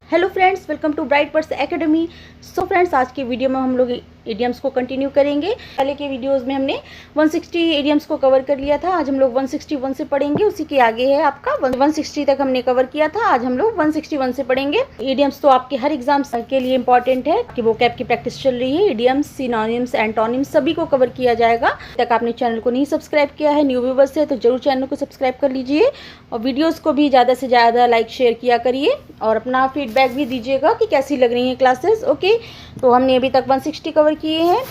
Hello friends, welcome to Bright Purse Academy. So friends, आज के video में हम लोग इडियम्स को कंटिन्यू करेंगे। पहले के वीडियोस में हमने 160 इडियम्स को कवर कर लिया था। आज हम लोग 161 से पढ़ेंगे। उसी के आगे है आपका 160 तक हमने कवर किया था। आज हम लोग 161 से पढ़ेंगे। इडियम्स तो आपके हर एग्जाम के लिए इंपॉर्टेंट है कि वोकैब की प्रैक्टिस चल रही है। इडियम्स, सिनोनिम्स, एंटोनिम्स सभी को कवर किया जाएगा। तक आपने चैनल को नहीं सब्सक्राइब किया है, न्यू व्यूवर्स है, तो जरूर चैनल को सब्सक्राइब कर लीजिए और वीडियोज़ को भी ज़्यादा से ज़्यादा लाइक शेयर किया करिए और अपना फीडबैक भी दीजिएगा कि कैसी लग रही हैं क्लासेस। ओके, तो हमने अभी तक 160 कवर किए हैं।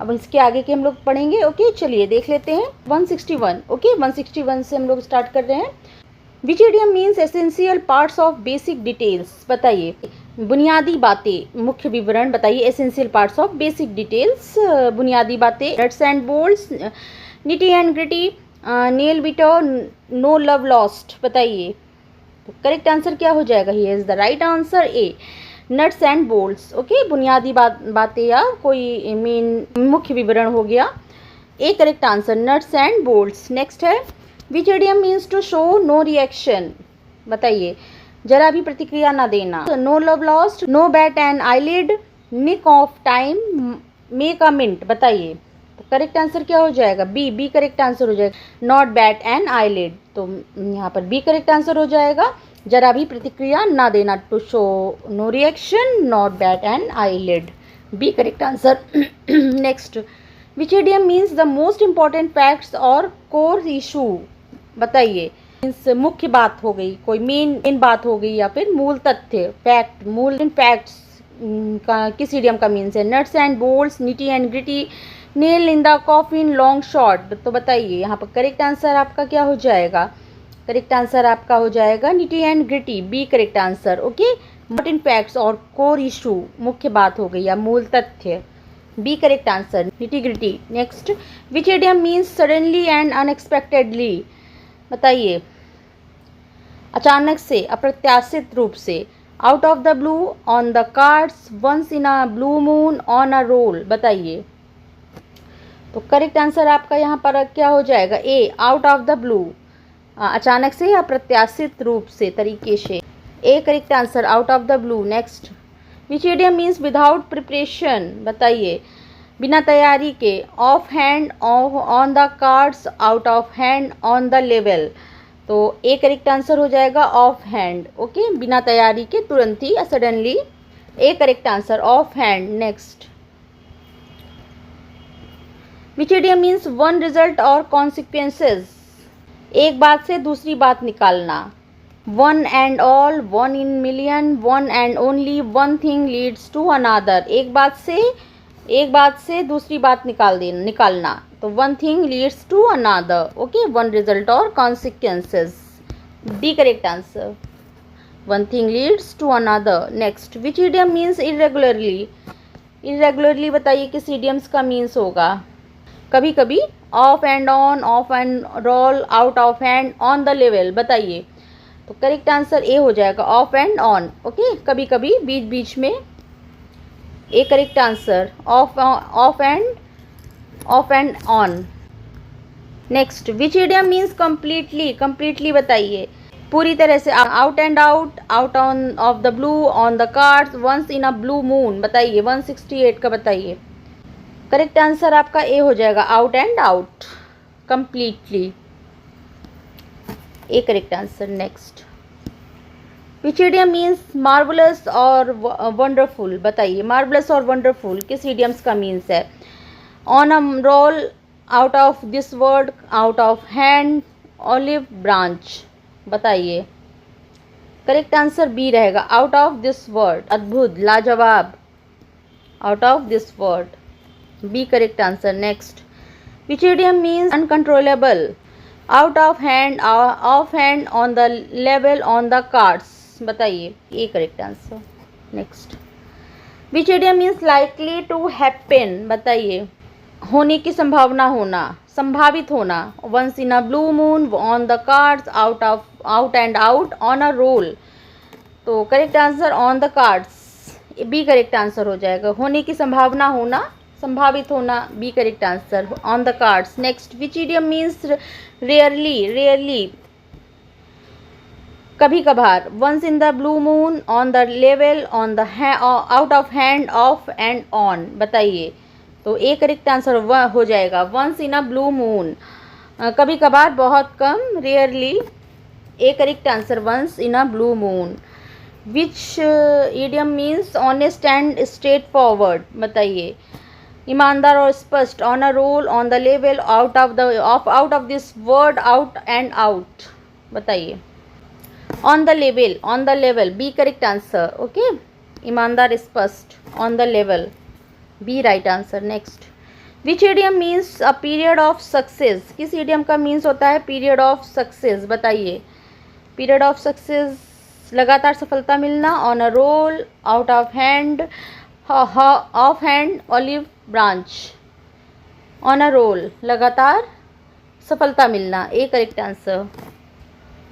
अब इसके आगे के हम लोग पढ़ेंगे। ओके, चलिए देख लेते हैं 161। ओके, 161 से हम लोग स्टार्ट कर रहे हैं। Which idiom means essential parts of basic details. बताइए, बुनियादी बातें, मुख्य विवरण बताइए। Essential parts of basic details, बुनियादी बातें। Nuts and bolts, nitty and gritty, nail biter, no love lost. बताइए, तो करेक्ट आंसर क्या हो जाएगा? Here is the right answer A, nuts and bolts. Okay, बुनियादी बातें या कोई मेन मुख्य विवरण हो गया। A correct answer, nuts and bolts. Next है, विच idiom means to show no reaction. बताइए, जरा भी प्रतिक्रिया ना देना। No love lost, no bat and eyelid, nick of time, make a mint. बताइए, तो करेक्ट आंसर क्या हो जाएगा? बी, बी करेक्ट आंसर हो जाएगा। नॉट बैट एंड आईलिड, तो यहाँ पर बी करेक्ट आंसर हो जाएगा। जरा भी प्रतिक्रिया ना देना, to show no reaction, not bat and eyelid, B correct answer. Next, which idiom means the most important facts और कोर इशू। बताइए, मीन्स मुख्य बात हो गई, कोई मेन बात हो गई या फिर मूल तथ्य, फैक्ट, मूल फैक्ट्स का किस इडियम का मीन्स है? Nuts and bolts, nitty and gritty, nail in the coffin, long short. तो बताइए, यहाँ पर करेक्ट आंसर आपका क्या हो जाएगा? करेक्ट आंसर आपका हो जाएगा nitty and gritty, B correct answer. Okay, important facts और कोर इशू, मुख्य बात हो गई या मूल तथ्य, B correct answer, nitty gritty. Next, which idiom means suddenly and unexpectedly. बताइए, अचानक से, अप्रत्याशित रूप से। Out of the blue, on the cards, once in a blue moon, on a roll. बताइए, तो करेक्ट आंसर आपका यहाँ पर क्या हो जाएगा? A, out of the blue, अचानक से, अप्रत्याशित रूप से, तरीके से। A correct answer, out of the blue. Next, which idiom means without preparation. बताइए, बिना तैयारी के। Off hand, on the cards, out of hand, on the level. तो ए करेक्ट आंसर हो जाएगा ऑफ हैंड। ओके, बिना तैयारी के, तुरंत ही, suddenly, A correct answer, off hand. Next, which idiom means one result और कॉन्सिक्वेंसेस। एक बात से दूसरी बात निकालना। One and all, one in million, one and only, one thing leads to another. एक बात से दूसरी बात निकालना, तो one thing leads to another. Okay, one result और consequences, D correct answer, one thing leads to another. Next, which idiom means irregularly. Irregularly बताइए किस इडियम्स का मीन्स होगा? कभी कभी, off and on, off and roll, out of hand, on the level. बताइए, तो correct answer A हो जाएगा, ऑफ एंड ऑन। ओके, कभी कभी, बीच बीच में, A correct answer, off and on. Next, which idiom means completely. Completely बताइए, पूरी तरह से। Out and out, out on off the blue, on the cards, once in a blue moon. बताइए, 168 का बताइए। करेक्ट आंसर आपका ए हो जाएगा, out and out, completely, A correct answer. Next, which idiom means marvellous और wonderful. बताइए, marvellous और wonderful किस इडियम्स का मीन्स है? On a roll, out of this word, out of hand, olive branch. बताइए, करेक्ट आंसर बी रहेगा, out of this word, अद्भुत, लाजवाब, out of this word, B correct answer. Next, which idiom means uncontrollable. Out of hand, on the level, on the cards. बताइए, A correct answer. Next, which idiom means likely to happen. बताइए, होने की संभावना होना, संभावित होना। Once in a blue moon, on the cards, out and out, on a roll. तो correct answer on the cards, B correct answer हो जाएगा। होने की संभावना होना, संभावित होना, B correct answer, on the cards. Next, which idiom means rarely. Rarely कभी कभार, once in the blue moon, on the level, on the out of hand, off and on. बताइए, तो ए करेक्ट आंसर हो जाएगा once in a blue moon, कभी कभार, बहुत कम, rarely. A correct answer once in a blue moon. Which idiom means honest and straightforward. बताइए, ईमानदार और स्पष्ट, on a roll, on the level, out of this word, out and out. बताइए, on the level, B correct answer. Okay, ईमानदार, स्पष्ट, on the level, B right answer. Next, which idiom means a period of success. किस idiom का means होता है period of success. बताइए, period of success, लगातार सफलता मिलना, on a roll, out of hand, off hand, olive branch. On a roll, लगातार सफलता मिलना, A correct answer.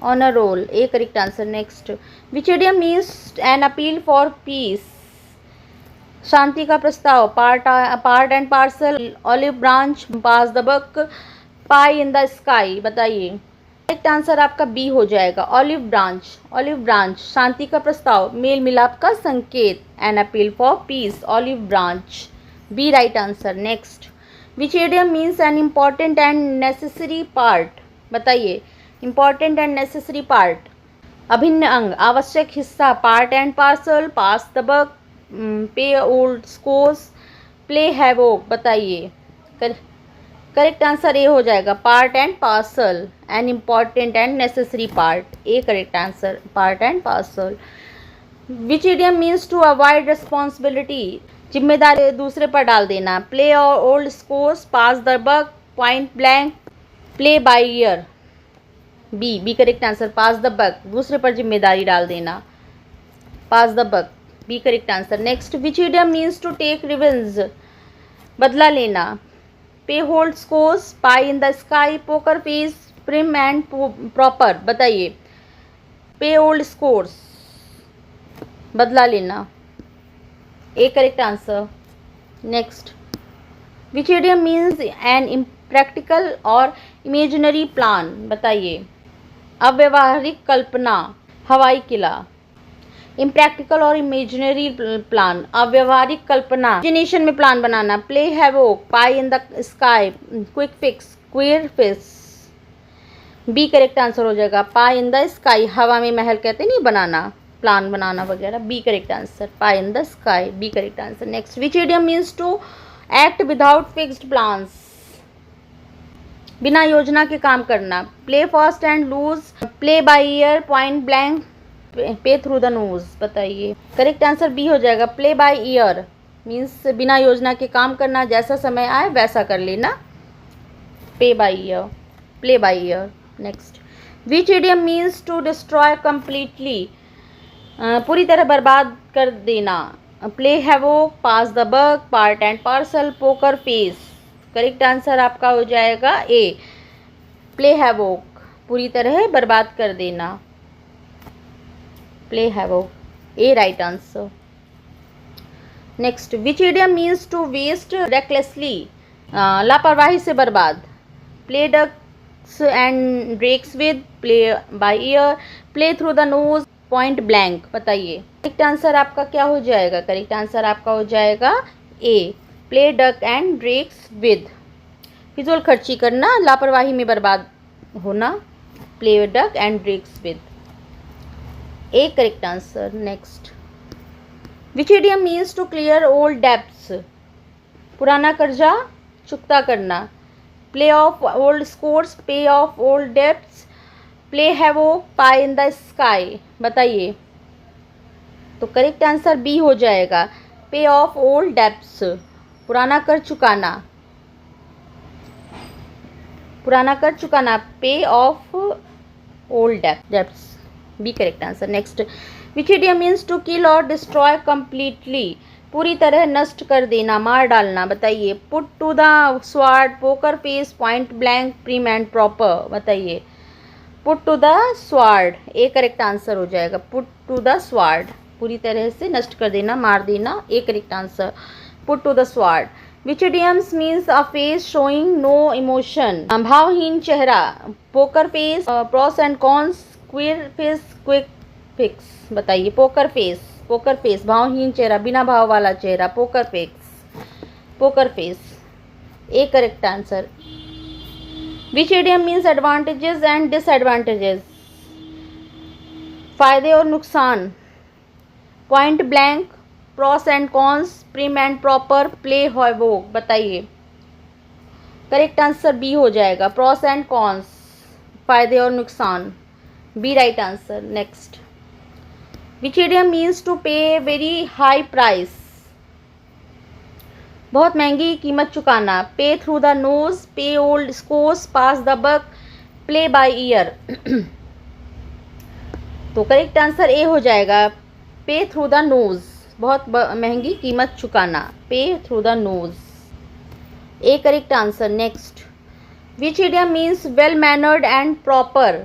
On a roll, A correct answer. Next, which idiom means an appeal for peace. शांति का प्रस्ताव, part and parcel, olive branch, pass the buck, pie in the sky. बताइए, correct answer आपका B हो जाएगा, olive branch, शांति का प्रस्ताव, mail मिलाप का संकेत, an appeal for peace, olive branch, B right answer. Next, which idiom means an important and necessary part. बताइए, इम्पॉर्टेंट एंड नेसेसरी पार्ट, अभिन्न अंग, आवश्यक हिस्सा, part and parcel, pass the buck, pay old scores, play havoc. बताइए, correct answer A हो जाएगा, part and parcel, an important and necessary part, A correct answer, part and parcel. Which idiom means to avoid responsibility, जिम्मेदारी दूसरे पर डाल देना, play और old scores, pass the buck, point blank, play by ear, B correct answer, pass the buck, दूसरे पर जिम्मेदारी डाल देना, pass the buck, B correct answer. Next, which idiom means to take revenge, बदला लेना, pay hold scores, pie in the sky, poker face, prim and proper. बताइए, pay old scores, बदला लेना, A correct answer. Next, which idiom means an impractical और imaginary plan. बताइए, अव्यवहारिक कल्पना, हवाई किला, इम्प्रैक्टिकल और इमेजिनरी प्लान, अव्यवहारिक कल्पना, इमेजिनेशन में प्लान बनाना, play havoc, pie in the sky, quick fix, queer fix, B correct answer हो जाएगा, पाई इन द स्काई, हवा में महल कहते नहीं बनाना, प्लान बनाना वगैरह, B correct answer, pie in the sky, B correct answer. Next, which idiom means to act without fixed plans, बिना योजना के काम करना, play fast and loose, play by ear, point blank, pay through the nose. बताइए, correct answer B हो जाएगा, play by year means बिना योजना के काम करना, जैसा समय आए वैसा कर लेना, pay by ear, play by ear. Next, which idiom means to destroy completely, पूरी तरह बर्बाद कर देना, play havoc, pass the buck, part and parcel, poker face. Correct answer आपका हो जाएगा ए, प्ले हैवोक, पूरी तरह बर्बाद कर देना, play havoc, A right answer. Next, which idiom means to waste recklessly, लापरवाही से बर्बाद, play ducks and drakes with, play by ear, play through the nose, point blank. बताइए, करेक्ट आंसर आपका क्या हो जाएगा, करेक्ट आंसर आपका हो जाएगा A, play duck and drakes with, फिजूल खर्ची करना, लापरवाही में बर्बाद होना, play duck and drakes with, A correct answer. Next, which idiom means to clear old debts, पुराना कर्जा चुकता करना, प्ले ऑफ ओल्ड स्कोर्स, पे off old debts, play havoc, pie in the sky. बताइए, तो करेक्ट आंसर बी हो जाएगा, पे ऑफ ओल्ड डेब्ट्स, पुराना कर चुकाना, पुराना कर चुकाना, pay off old debts, B correct answer. Next, which idiom means to kill और डिस्ट्रॉय कम्प्लीटली, पूरी तरह नष्ट कर देना, मार डालना। बताइए, put to the sword, poker face, point blank, prim and proper. बताइए, put to the sword, A correct answer हो जाएगा, पुट टू द स्वार्ड, पूरी तरह से नष्ट कर देना, मार देना, A correct answer, put to the sword. Which idioms means a face showing no emotion, भावहीन चेहरा, poker face, pros and cons, queer face quick fix. बताइए पोकर फेस, पोकर फेस भावहीन चेहरा, बिना भाव वाला चेहरा, poker face, poker face. A correct answer. Which idiom means advantages and disadvantages, फायदे और नुकसान, point blank, pros and cons, prim and proper, play havoc. बताइए करेक्ट आंसर बी हो जाएगा, प्रॉस एंड कॉन्स, फायदे और नुकसान, B right answer. Next, which idiom means to pay very high price, बहुत महंगी कीमत चुकाना, pay through the nose, pay old scores, pass the buck, play by ear. तो करेक्ट आंसर ए हो जाएगा, पे थ्रू द नोज, बहुत महंगी कीमत चुकाना, pay through the nose, A correct answer. Next, which idiom means well mannered and proper,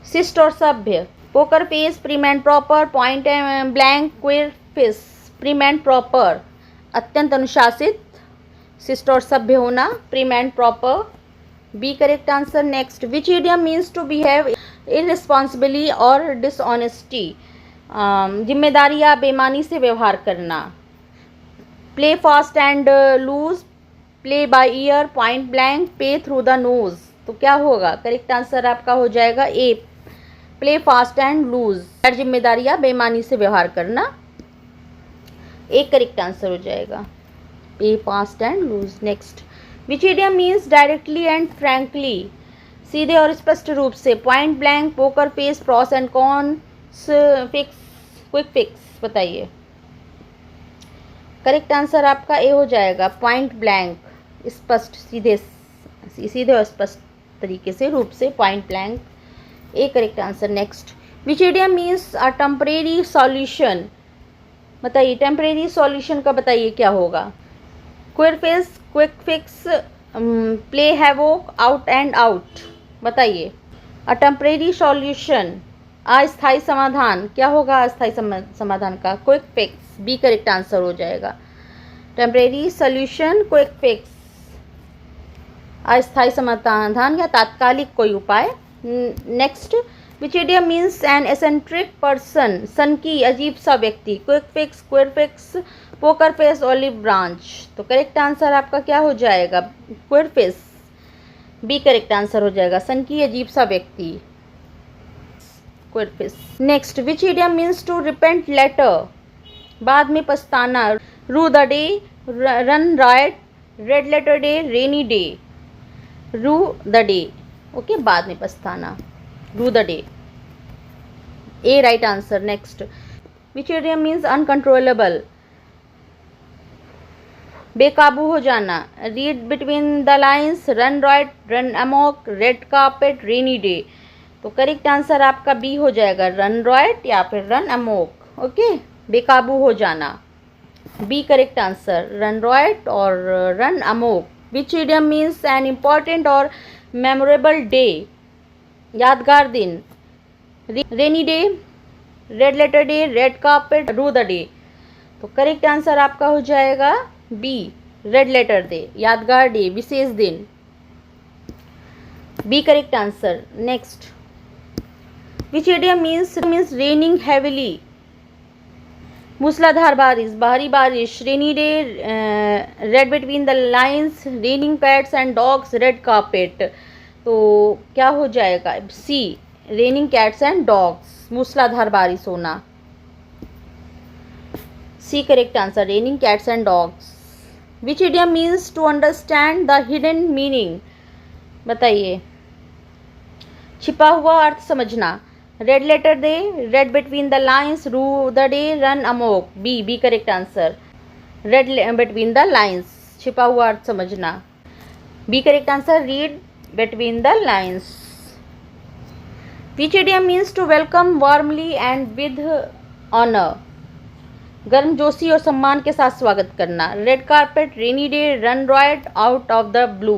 शिष्ट और सभ्य, poker face, prim and proper, point and blank, queer face, prim and proper, अत्यंत अनुशासित, शिष्ट और सभ्य होना, prim and proper, B correct answer. Next, which idiom means to behave irresponsibly और डिसऑनेस्टी, जिम्मेदारी या बेईमानी से व्यवहार करना, play fast and loose, play by ear, point blank, pay through the knows. तो क्या होगा करेक्ट आंसर आपका हो जाएगा A, play fast and loose, गैर जिम्मेदारी या बेईमानी से व्यवहार करना, एक करेक्ट आंसर हो जाएगा, play fast and loose. Next, which idiom means directly and frankly, सीधे और स्पष्ट रूप से, point blank, poker face, pros and cons, fix, quick fix. बताइए करेक्ट आंसर आपका ए हो जाएगा, पॉइंट ब्लैंक, स्पष्ट, सीधे और स्पष्ट तरीके से, रूप से, point blank, A correct answer. Next, which idiom means a temporary solution, बताइए टेम्परेरी सॉल्यूशन का बताइए क्या होगा, quick face, quick fix, play havoc, out and out. बताइए अ टेम्परेरी सॉल्यूशन, अस्थायी समाधान, क्या होगा अस्थायी समाधान का, quick fix, B correct answer हो जाएगा, टेम्परेरी सॉल्यूशन, क्विक फिक्स, अस्थायी समाधान या तात्कालिक कोई उपाय। Next, which idiom means an eccentric person, सनकी अजीब सा व्यक्ति, quick fix, queer fix, poker face, olive branch. तो करेक्ट आंसर आपका क्या हो जाएगा, queer face, B correct answer हो जाएगा, सनकी अजीब सा व्यक्ति, queer face. Next, which idiom means to repent later, बाद में पछताना, rue the day, run riot, red letter day, rainy day, rue the day, okay, बाद में पछताना, rue the day, A right answer. Next, which idiom means uncontrollable, बेकाबू हो जाना, read between the lines, run riot, run amok, red carpet, rainy day. तो correct answer आपका B हो जाएगा, रन राइट या फिर रन अमॉक, ओके, बेकाबू हो जाना, B correct answer, run riot और run amok. Which idiom means an important और मेमोरेबल डे, यादगार दिन, rainy day, red letter day, red carpet, rue the day. तो करेक्ट आंसर आपका हो जाएगा बी, रेड लेटर डे, यादगार डे, विशेष दिन, B correct answer. Next, which idiom means raining heavily, मूसलाधार बारिश, भारी बारिश, rainy day, read between the lines, raining cats and dogs, red carpet. तो क्या हो जाएगा C, raining cats and dogs, मूसलाधार बारिश होना, C correct answer, raining cats and dogs. Which idiom means to understand the hidden meaning, बताइए छिपा हुआ अर्थ समझना, red letter day, read between the lines, rue the day, run amok, B, B correct answer, read between the lines, छिपा हुआ अर्थ समझना, B correct answer, read between the lines. Which idiom means to welcome warmly and with honour, गर्मजोशी और सम्मान के साथ स्वागत करना, red carpet, rainy day, run riot, out of the blue.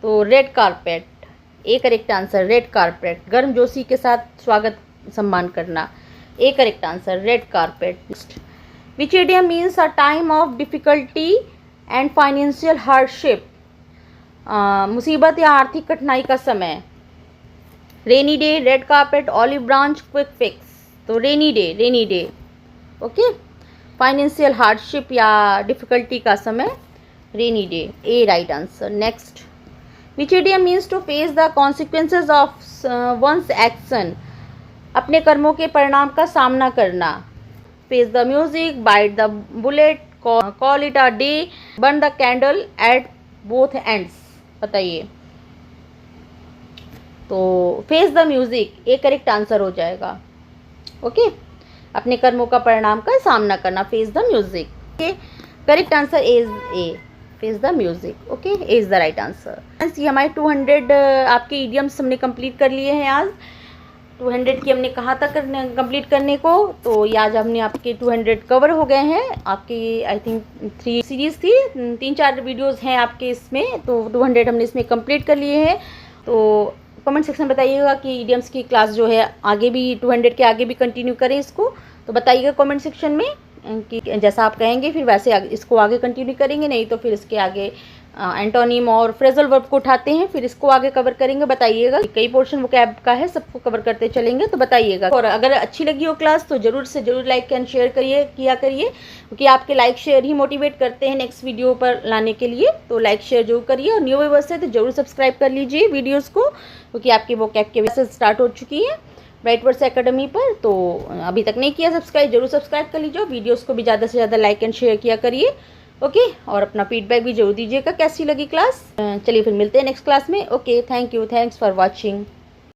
तो red carpet, A correct answer, red carpet, गर्मजोशी के साथ स्वागत सम्मान करना, A correct answer, red carpet. Next, which idiom means a time of difficulty and financial hardship, मुसीबत या आर्थिक कठिनाई का समय, rainy day, red carpet, olive branch, quick fix. तो rainy day, okay. Financial hardship या डिफिकल्टी का समय, rainy day, A right answer. Next, which idiom means to face the consequences of one's action, अपने कर्मों के परिणाम का सामना करना। Face the music, bite the bullet, call it a day, burn the candle at both ends. बताइए। तो face the music एक करेक्ट आंसर हो जाएगा, ओके। अपने कर्मों का परिणाम का सामना करना, face the music, okay. Correct answer is a, face the music, okay, A is the right answer. ये हमारे 200 आपके इडियम्स हमने कंप्लीट कर लिए हैं आज। 200 की हमने कहा था कंप्लीट करने को, तो ये आज हमने आपके 200 कवर हो गए हैं। आपकी आई थिंक 3 सीरीज़ थी, 3-4 वीडियोस हैं आपके इसमें, तो 200 हमने इसमें कंप्लीट कर लिए हैं। तो कमेंट सेक्शन बताइएगा कि इडियम्स की क्लास जो है आगे भी 200 के आगे भी कंटिन्यू करें इसको। तो बताइएगा कमेंट सेक्शन में कि जैसा आप कहेंगे फिर वैसे इसको आगे कंटिन्यू करेंगे, नहीं तो फिर इसके आगे एंटोनिम और फ्रेजल वर्ब को उठाते हैं, फिर इसको आगे कवर करेंगे। बताइएगा, कई पोर्शन वोकैब का है, सबको कवर करते चलेंगे, तो बताइएगा। और अगर अच्छी लगी हो क्लास तो ज़रूर से ज़रूर लाइक एंड शेयर किया करिए, क्योंकि आपके लाइक शेयर ही मोटिवेट करते हैं नेक्स्ट वीडियो पर लाने के लिए। तो लाइक शेयर जरूर करिए, और न्यू व्यूअर्स है तो जरूर सब्सक्राइब कर लीजिए वीडियोज़ को, क्योंकि आपकी वोकैब के वजह से स्टार्ट हो चुकी है ब्राइट वर्ड्स एकेडमी पर। तो अभी तक नहीं किया सब्सक्राइब, जरूर सब्सक्राइब कर लीजिए। वीडियोज़ को भी ज़्यादा से ज़्यादा लाइक एंड शेयर किया करिए, ओके। और अपना फीडबैक भी जरूर दीजिएगा कैसी लगी क्लास। चलिए फिर मिलते हैं नेक्स्ट क्लास में, okay. Thank you, thanks for watching.